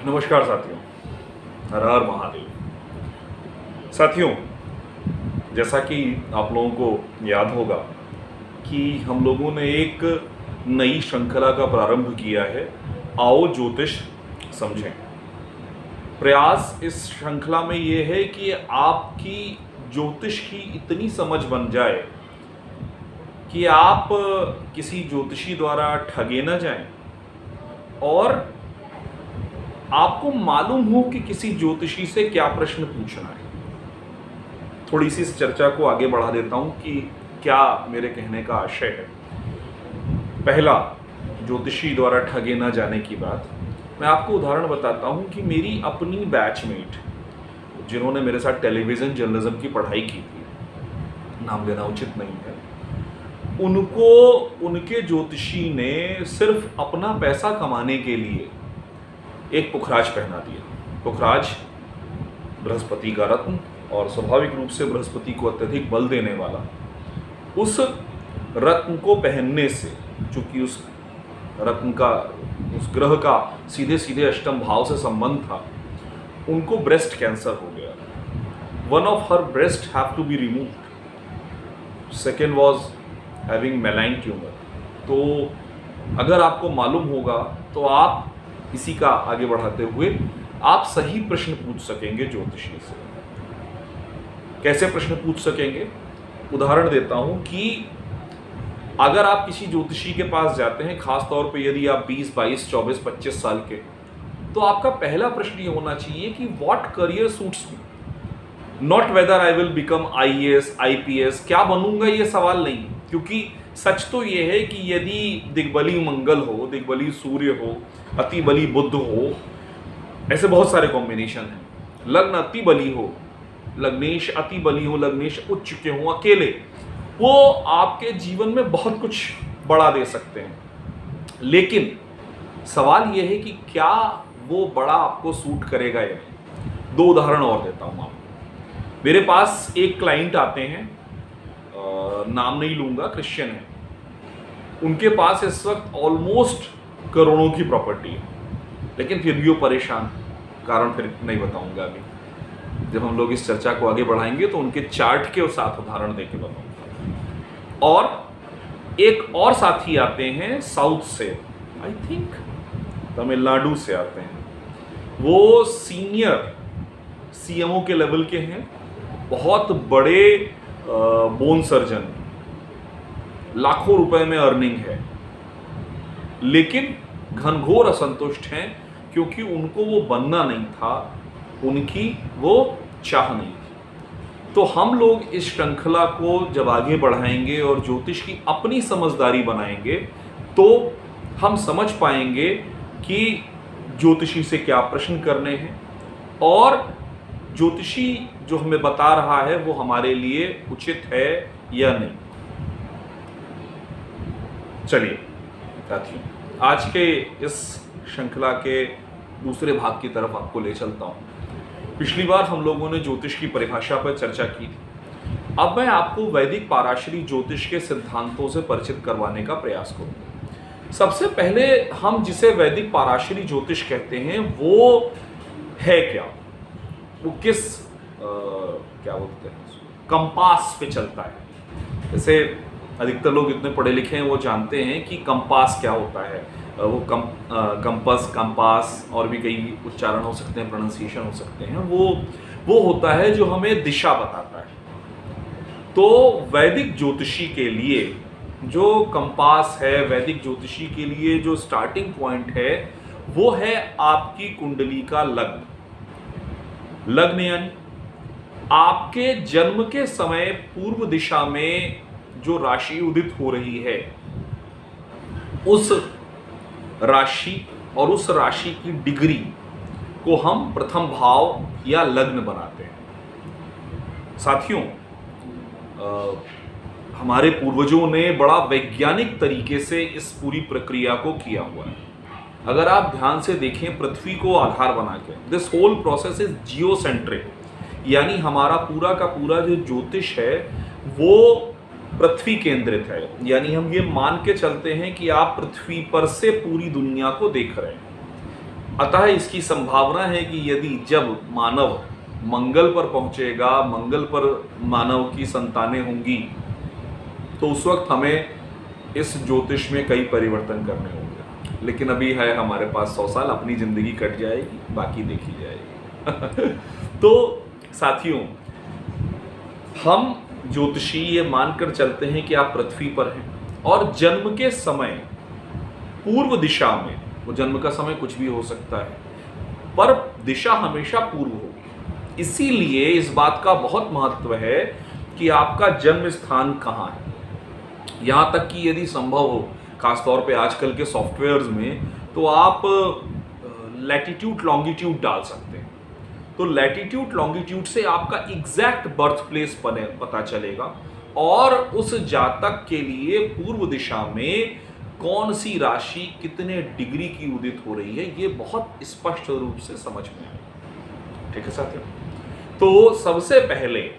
नमस्कार साथियों, हर हर महादेव। साथियों, जैसा कि आप लोगों को याद होगा कि हम लोगों ने एक नई श्रृंखला का प्रारंभ किया है, आओ ज्योतिष समझें। प्रयास इस श्रृंखला में ये है कि आपकी ज्योतिष की इतनी समझ बन जाए कि आप किसी ज्योतिषी द्वारा ठगे न जाएं और आपको मालूम हो कि किसी ज्योतिषी से क्या प्रश्न पूछना है। थोड़ी सी इस चर्चा को आगे बढ़ा देता हूं कि क्या मेरे कहने का आशय है। पहला, ज्योतिषी द्वारा ठगे ना जाने की बात। मैं आपको उदाहरण बताता हूं कि मेरी अपनी बैचमेट जिन्होंने मेरे साथ टेलीविज़न जर्नलिज्म की पढ़ाई की थी, नाम लेना उचित नहीं है, उनको उनके ज्योतिषी ने सिर्फ अपना पैसा कमाने के लिए एक पुखराज पहना दिया। पुखराज बृहस्पति का रत्न और स्वाभाविक रूप से बृहस्पति को अत्यधिक बल देने वाला। उस रत्न को पहनने से, चूंकि उस रत्न का, उस ग्रह का सीधे सीधे अष्टम भाव से संबंध था, उनको ब्रेस्ट कैंसर हो गया। One of her breast have to be removed, second was having malign tumour. तो अगर आपको मालूम होगा तो आप इसी का आगे बढ़ाते हुए आप सही प्रश्न पूछ सकेंगे ज्योतिषी से। कैसे प्रश्न पूछ सकेंगे? उदाहरण देता हूं कि अगर आप किसी ज्योतिषी के पास जाते हैं, खास तौर पे यदि आप 20, 22, 24, 25 साल के, तो आपका पहला प्रश्न ये होना चाहिए कि what career suits me, not whether I will become IAS, IPS, क्या बनूंगा, ये सवाल नहीं। क्योंकि सच तो ये है कि यदि दिग्बली मंगल हो, दिग्बली सूर्य हो, अति बली बुध हो, ऐसे बहुत सारे कॉम्बिनेशन हैं, लग्न अति बली हो, लग्नेश अति बली हो, लग्नेश उच्च के हो, अकेले, वो आपके जीवन में बहुत कुछ बड़ा दे सकते हैं। लेकिन सवाल ये है कि क्या वो बड़ा आपको सूट करेगा या नहीं। दो उदाहरण और देता हूं आपको। मेरे पास एक क्लाइंट आते हैं, नाम नहीं लूंगा, क्रिश्चियन है। उनके पास इस वक्त ऑलमोस्ट करोड़ों की प्रॉपर्टी है, लेकिन फिर भी वो परेशान। कारण फिर नहीं बताऊंगा अभी, जब हम लोग इस चर्चा को आगे बढ़ाएंगे तो उनके चार्ट के साथ उदाहरण देके बताऊंगा। और एक और साथी आते हैं साउथ से, आई थिंक तमिलनाडु से आते हैं। वो सीनियर CMO के लेवल के हैं, बहुत बड़े बोन सर्जन, लाखों रुपए में अर्निंग है, लेकिन घनघोर असंतुष्ट हैं क्योंकि उनको वो बनना नहीं था, उनकी वो चाह नहीं थी। तो हम लोग इस श्रृंखला को जब आगे बढ़ाएंगे और ज्योतिष की अपनी समझदारी बनाएंगे तो हम समझ पाएंगे कि ज्योतिषी से क्या प्रश्न करने हैं और ज्योतिषी जो हमें बता रहा है वो हमारे लिए उचित है या नहीं। चलिए साथियों, आज के इस श्रृंखला के दूसरे भाग की तरफ आपको ले चलता हूं। पिछली बार हम लोगों ने ज्योतिष की परिभाषा पर चर्चा की थी। अब मैं आपको वैदिक पाराशरी ज्योतिष के सिद्धांतों से परिचित करवाने का प्रयास करूंगा। सबसे पहले हम जिसे वैदिक पाराशरी ज्योतिष कहते हैं वो है क्या, वो किस क्या बोलते हैं, कंपास पे चलता है। जैसे अधिकतर लोग इतने पढ़े लिखे हैं, वो जानते हैं कि कंपास क्या होता है। वो कंपास, कंपास और भी कई उच्चारण हो सकते हैं, प्रोनाउंसिएशन हो सकते हैं। वो होता है जो हमें दिशा बताता है। तो वैदिक ज्योतिषी के लिए जो कंपास है, वैदिक ज्योतिषी के लिए जो स्टार्टिंग पॉइंट है, वो है आपकी कुंडली का लग्न। लग्न यानी आपके जन्म के समय पूर्व दिशा में जो राशि उदित हो रही है, उस राशि और उस राशि की डिग्री को हम प्रथम भाव या लग्न बनाते हैं। साथियों, हमारे पूर्वजों ने बड़ा वैज्ञानिक तरीके से इस पूरी प्रक्रिया को किया हुआ है। अगर आप ध्यान से देखें, पृथ्वी को आधार बना के, this whole process is geocentric, यानी हमारा पूरा का पूरा जो ज्योतिष है वो पृथ्वी केंद्रित है। यानी हम ये मान के चलते हैं कि आप पृथ्वी पर से पूरी दुनिया को देख रहे हैं। अतः इसकी संभावना है कि यदि जब मानव मंगल पर पहुंचेगा, मंगल पर मानव की संतानें होंगी, तो उस वक्त हमें इस ज्योतिष में कई परिवर्तन करने होंगे। लेकिन अभी है हमारे पास 100 साल, अपनी जिंदगी कट जाएगी, बाकी देखी जाएगी। तो साथियों, हम ज्योतिषी ये मानकर चलते हैं कि आप पृथ्वी पर हैं और जन्म के समय पूर्व दिशा में, वो जन्म का समय कुछ भी हो सकता है, पर दिशा हमेशा पूर्व होगी। इसीलिए इस बात का बहुत महत्व है कि आपका जन्म स्थान कहाँ है। यहाँ तक कि यदि संभव हो, खासतौर पे आजकल के सॉफ्टवेयर्स में, तो आप लैटिट्यूड लॉन्गिट्यूड डाल सकते हैं। तो लैटिट्यूड लॉन्गिट्यूड से आपका एग्जैक्ट बर्थ प्लेस पता चलेगा और उस जातक के लिए पूर्व दिशा में कौन सी राशि कितने डिग्री की उदित हो रही है, ये बहुत स्पष्ट रूप से समझ में आएगा। ठीक है साथियों, तो सबसे पहले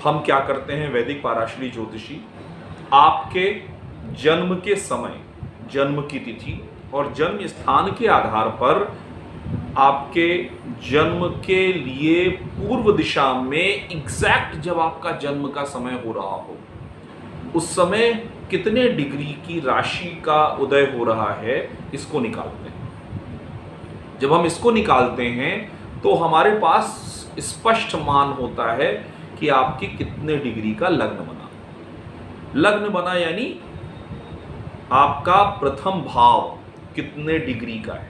हम क्या करते हैं, वैदिक पाराशरी ज्योतिषी आपके जन्म के समय, जन्म की तिथि और जन्म स्थान के आधार पर आपके जन्म के लिए पूर्व दिशा में एग्जैक्ट जब आपका जन्म का समय हो रहा हो, उस समय कितने डिग्री की राशि का उदय हो रहा है, इसको निकालते हैं। जब हम इसको निकालते हैं तो हमारे पास स्पष्ट मान होता है कि आपके कितने डिग्री का लग्न बना। लग्न बना यानी आपका प्रथम भाव कितने डिग्री का है।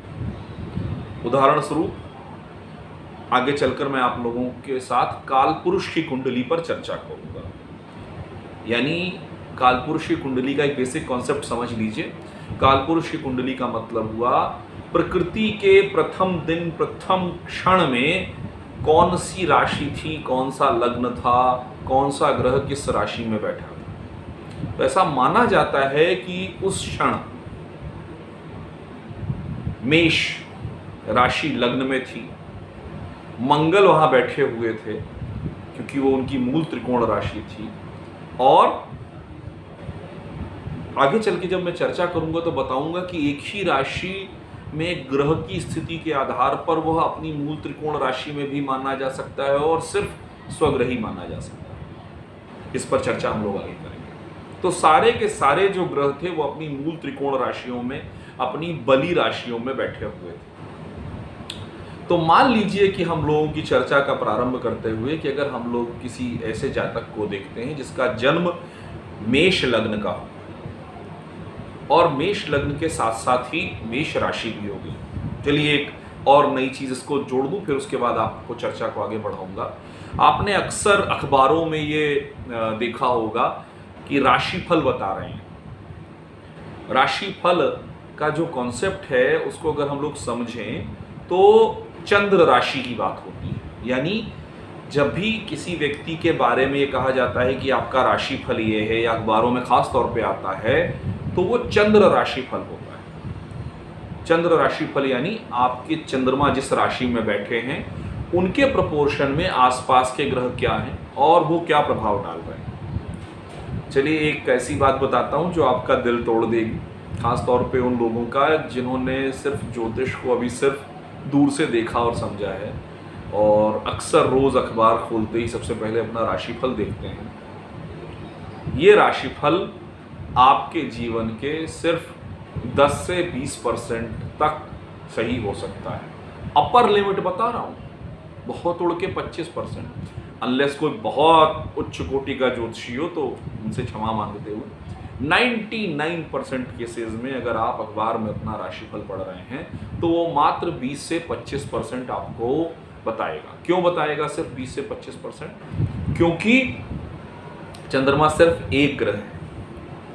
उदाहरण स्वरूप आगे चलकर मैं आप लोगों के साथ कालपुरुष की कुंडली पर चर्चा करूंगा। यानी कालपुरुष की कुंडली का एक बेसिक कॉन्सेप्ट समझ लीजिए। कालपुरुष की कुंडली का मतलब हुआ प्रकृति के प्रथम दिन, प्रथम क्षण में कौन सी राशि थी, कौन सा लग्न था, कौन सा ग्रह किस राशि में बैठा था। तो ऐसा माना जाता है कि उस क्षण मेष राशि लग्न में थी, मंगल वहां बैठे हुए थे क्योंकि वो उनकी मूल त्रिकोण राशि थी, और आगे चल के जब मैं चर्चा करूंगा तो बताऊंगा कि एक ही राशि में ग्रह की स्थिति के आधार पर वह अपनी मूल त्रिकोण राशि में भी माना जा सकता है और सिर्फ स्वग्रही माना जा सकता है। इस पर चर्चा हम लोग आगे करेंगे। तो सारे के सारे जो ग्रह थे वो अपनी मूल त्रिकोण राशियों में, अपनी बली राशियों में बैठे हुए थे। तो मान लीजिए कि हम लोगों की चर्चा का प्रारंभ करते हुए कि अगर हम लोग किसी ऐसे जातक को देखते हैं जिसका जन्म मेष लग्न का हो और मेष लग्न के साथ साथ ही मेष राशि भी होगी। चलिए एक और नई चीज इसको जोड़ दूं, फिर उसके बाद आपको चर्चा को आगे बढ़ाऊंगा। आपने अक्सर अखबारों में ये देखा होगा कि राशिफल बता रहे हैं। राशिफल का जो कॉन्सेप्ट है उसको अगर हम लोग समझें तो चंद्र राशि की बात होती है। यानी जब भी किसी व्यक्ति के बारे में ये कहा जाता है कि आपका राशिफल ये है, या अखबारों में खास तौर पे आता है, तो वो चंद्र राशिफल होता है। चंद्र राशिफल यानी आपके चंद्रमा जिस राशि में बैठे हैं उनके प्रोपोर्शन में आसपास के ग्रह क्या हैं और वो क्या प्रभाव डाल रहे हैं। चलिए एक ऐसी बात बताता हूं जो आपका दिल तोड़ देगी, खास तौर पे उन लोगों का जिन्होंने सिर्फ ज्योतिष को अभी सिर्फ दूर से देखा और समझा है और अक्सर रोज अखबार खोलते ही सबसे पहले अपना राशिफल देखते हैं। ये राशिफल आपके जीवन के सिर्फ 10 से 20% तक सही हो सकता है। अपर लिमिट बता रहा हूँ, बहुत उड़ के 25%, अनलेस कोई बहुत उच्च कोटि का ज्योतिषी हो तो उनसे क्षमा मांगते हुए 99% केसेस में अगर आप अखबार में अपना राशिफल पढ़ रहे हैं तो वो मात्र 20 से 25% आपको बताएगा। क्यों बताएगा सिर्फ 20 से 25%? क्योंकि चंद्रमा सिर्फ एक ग्रह है।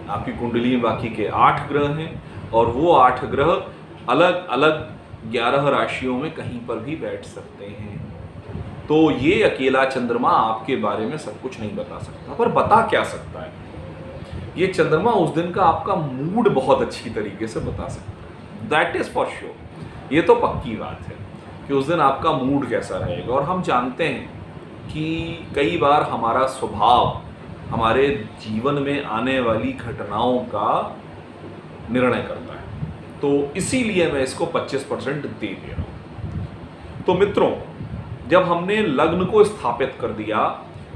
आपकी कुंडली में बाकी के 8 ग्रह हैं और वो 8 ग्रह अलग अलग 11 राशियों में कहीं पर भी बैठ सकते हैं। तो ये अकेला चंद्रमा आपके बारे में सब कुछ नहीं बता सकता, पर बता क्या सकता है? ये चंद्रमा उस दिन का आपका मूड बहुत अच्छी तरीके से बता सकता है। That is for sure. ये तो पक्की बात है कि उस दिन आपका मूड कैसा रहेगा। और हम जानते हैं कि कई बार हमारा स्वभाव हमारे जीवन में आने वाली घटनाओं का निर्णय करता है। तो इसीलिए मैं इसको 25% दे रहा हूँ। तो मित्रों, जब हमने लग्न को स्थापित कर दिया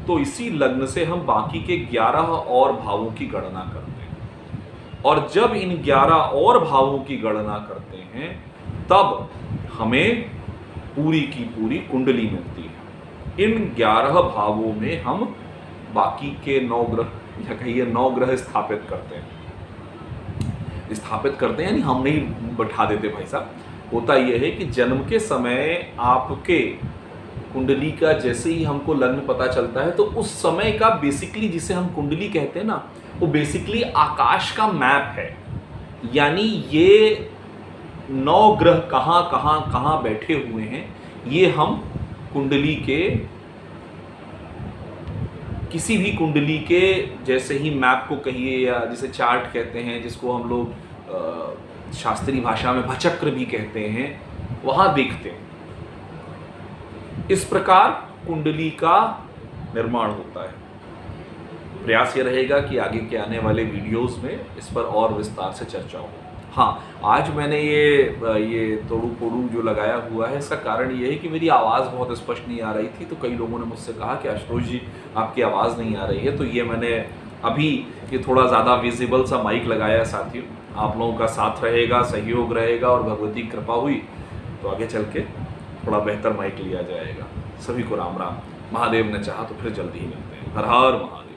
तो इसी लग्न से हम बाकी के 11 और भावों की गणना करते हैं, और जब इन 11 और भावों की गणना करते हैं तब हमें पूरी की पूरी कुंडली मिलती है। इन 11 भावों में हम बाकी के 9 ग्रह या कहिए 9 ग्रह स्थापित करते हैं। स्थापित करते हैं यानी हम नहीं बैठा देते भाई साहब। होता यह है कि जन्म के समय आपके कुंडली का जैसे ही हमको लग्न पता चलता है तो उस समय का बेसिकली, जिसे हम कुंडली कहते हैं ना, वो बेसिकली आकाश का मैप है। यानी ये 9 ग्रह कहाँ कहाँ कहाँ बैठे हुए हैं, ये हम कुंडली के, किसी भी कुंडली के जैसे ही मैप को कहिए या जिसे चार्ट कहते हैं, जिसको हम लोग शास्त्रीय भाषा में भचक्र भी कहते हैं, वहाँ देखते हैं। इस प्रकार कुंडली का निर्माण होता है। प्रयास ये रहेगा कि आगे के आने वाले वीडियोस में इस पर और विस्तार से चर्चा हो। हाँ, आज मैंने ये तोड़ू पोड़ू जो लगाया हुआ है, इसका कारण ये है कि मेरी आवाज़ बहुत स्पष्ट नहीं आ रही थी, तो कई लोगों ने मुझसे कहा कि आशुतोष जी आपकी आवाज़ नहीं आ रही है, तो ये मैंने अभी ये थोड़ा ज़्यादा विजिबल सा माइक लगाया है। साथियों, आप लोगों का साथ रहेगा, सहयोग रहेगा और भगवती कृपा हुई तो आगे चल के थोड़ा बेहतर माइक लिया जाएगा। सभी को राम राम। महादेव ने चाहा तो फिर जल्दी ही मिलते हैं। हर हर महादेव।